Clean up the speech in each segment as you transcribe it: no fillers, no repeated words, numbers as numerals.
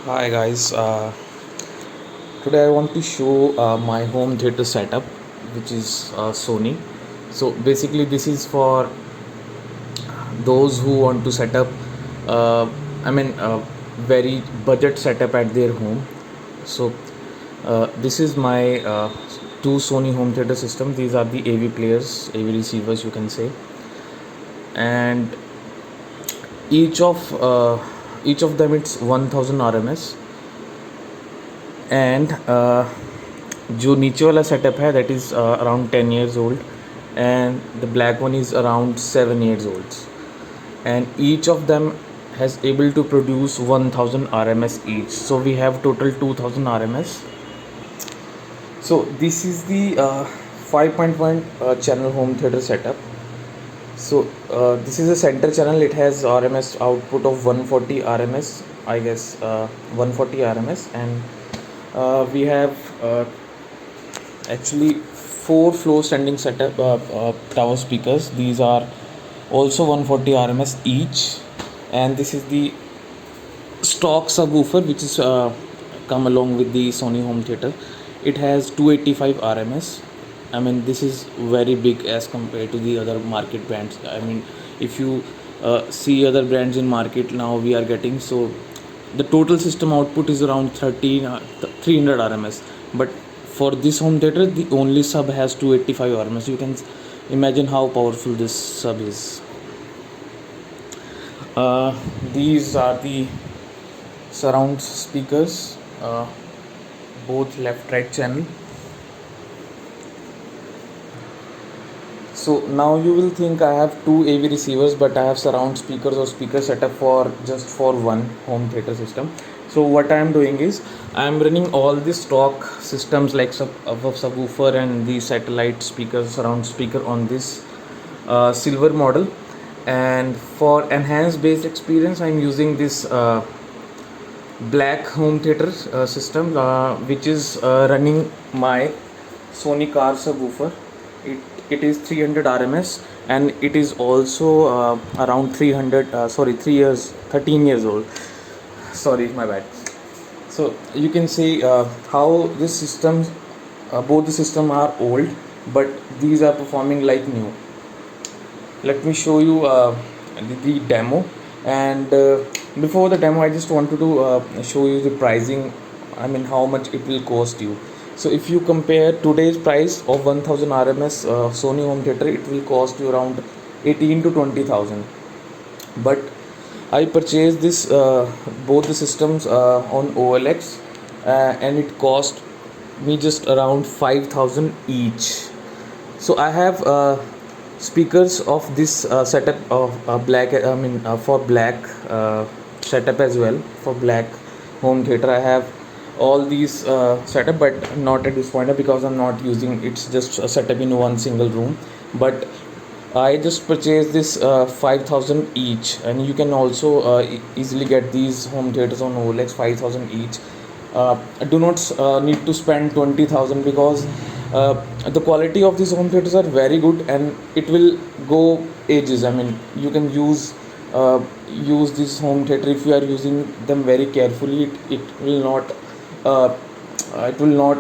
Hi guys, today I want to show my home theater setup, which is Sony. So basically, this is for those who want to set up, uh, very budget setup at their home. So this is my two Sony home theater system. These are the AV players, AV receivers, you can say, and each of uh, each of them it's 1000 RMS. And जो नीचे वाला setup है that is around 10 years old, and the black one is around 7 years old, and each of them has able to produce 1000 RMS each, so we have total 2000 RMS. So this is the 5.1 channel home theater setup. So this is a center channel. It has RMS output of 140 RMS, I guess, 140 RMS, and we have actually 4 floor standing setup tower speakers. These are also 140 RMS each, and this is the stock subwoofer which is come along with the Sony home theater. It has 285 RMS. I mean, this is very big as compared to the other market brands. I mean, if you see other brands in market now we are getting, so the total system output is around 300 RMS, but for this home theater the only sub has 285 RMS. You can imagine how powerful this sub is. These are the surround speakers, both left right channel. So now you will think I have two AV receivers, but I have surround speakers or speaker setup for just for one home theater system. So what I am doing is I am running all the stock systems like subwoofer and the satellite speakers, surround speaker on this silver model, and for enhanced bass experience I am using this black home theater system, which is running my Sony car subwoofer. It is 300 RMS, and it is also around 13 years old. Sorry, my bad. So you can see how this systems, both the system are old, but these are performing like new. Let me show you the demo, and before the demo I just wanted to show you the pricing. I mean, how much it will cost you. So if you compare today's price of 1000 RMS Sony home theater, it will cost you around 18 to 20,000. But I purchased this both the systems on OLX, and it cost me just around 5,000 each. So I have speakers of this setup of black. For black setup as well. For black home theater, I have all these setup, but not at this point because I'm not using. It's just a setup in one single room. But I just purchased this 5,000 each, and you can also easily get these home theaters on OLX 5,000 each. Do not need to spend 20,000 because the quality of these home theaters are very good, and it will go ages. I mean, you can use this home theater if you are using them very carefully. Uh, it will not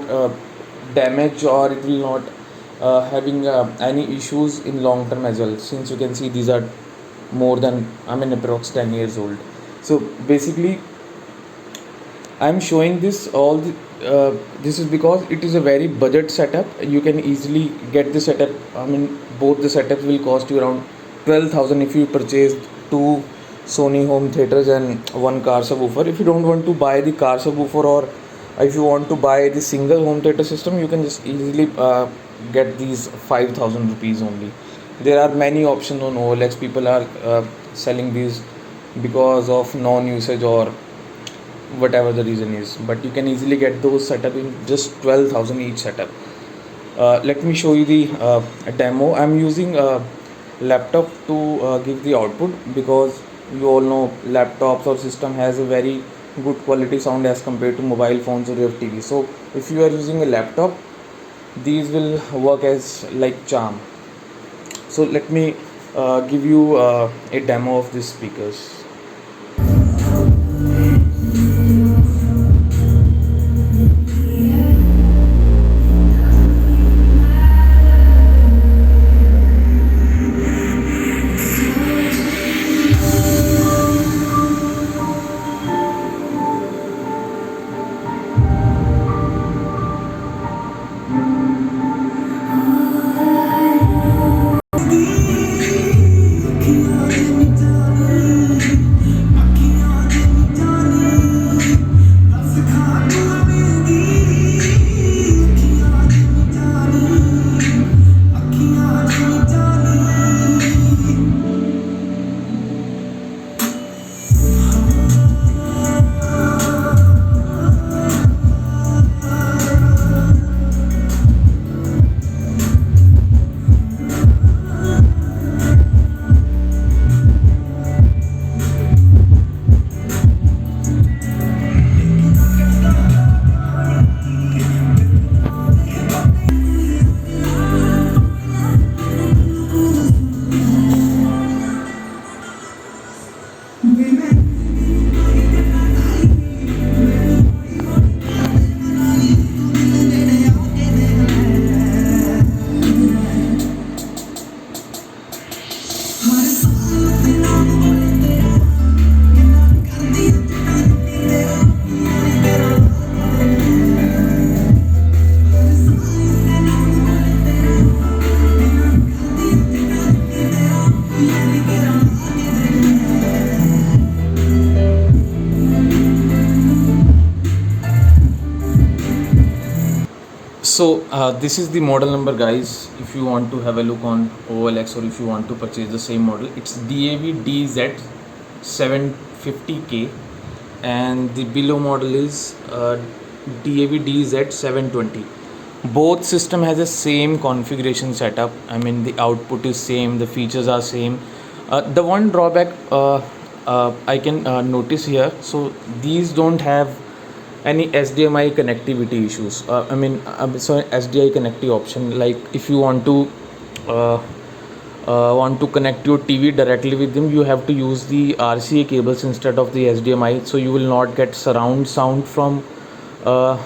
damage, or it will not having any issues in long term as well, since you can see these are more than, I mean, approx 10 years old. So basically I'm showing this this is because it is a very budget setup. You can easily get the setup. I mean, both the setups will cost you around 12,000 if you purchase two Sony home theaters and one car subwoofer. If you don't want to buy the car subwoofer, or if you want to buy the single home theater system, you can just easily get these 5,000 rupees only. There are many options on OLX. People are selling these because of non-usage or whatever the reason is, but you can easily get those setup in just 12,000 each setup. Let me show you the demo. I'm using a laptop to give the output, because you all know laptops or system has a very good quality sound as compared to mobile phones or your TV. So if you are using a laptop, these will work as like charm. So let me give you a demo of these speakers. So this is the model number, guys. If you want to have a look on OLX, or if you want to purchase the same model, it's DAV DZ 750K, and the below model is DAV DZ 720. Both system has the same configuration setup. I mean, the output is same, the features are same. The one drawback I can notice here, so these don't have any SDMI connectivity issues. So SDI connectivity option, like if you uh, want to connect your TV directly with them, you have to use the RCA cables instead of the SDMI. So you will not get surround sound uh,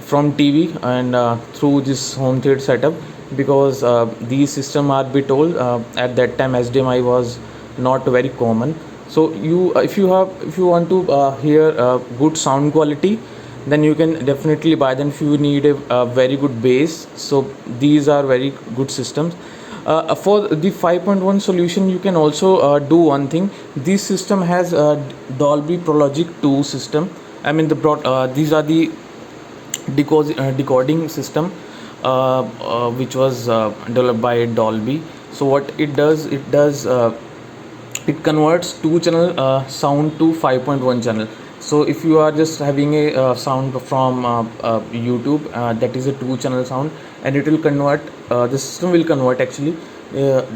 from TV and through this home theater setup, because these system are bit old. At that time, SDMI was not very common. So if you want to hear good sound quality, then you can definitely buy them. If you need a very good bass, so these are very good systems. For the 5.1 solution, you can also do one thing. This system has Dolby Prologic 2 system. I mean, these are the decoding system which was developed by Dolby. So what it converts 2 channel sound to 5.1 channel. So if you are just having a sound from YouTube, that is a 2 channel sound, and it will convert, the system will convert actually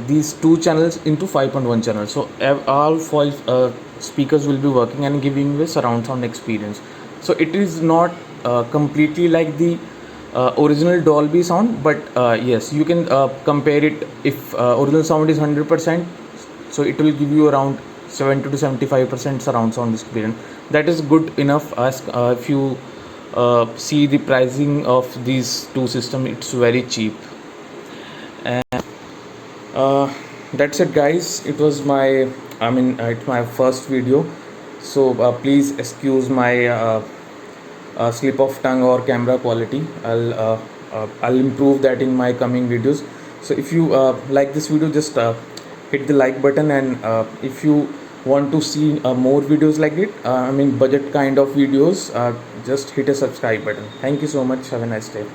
these 2 channels into 5.1 channels. So all 5 speakers will be working and giving you a surround sound experience. So it is not completely like the original Dolby sound, but yes, you can compare it. If original sound is 100%, so it will give you around 70 to 75% surround sound experience. That is good enough. As if you see the pricing of these two systems, it's very cheap. And that's it, guys. It was my, it's my first video, so please excuse my slip of tongue or camera quality. I'll improve that in my coming videos. So if you like this video, just hit the like button, and if you want to see more videos like it, budget kind of videos, just hit a subscribe button. Thank you so much. Have a nice day.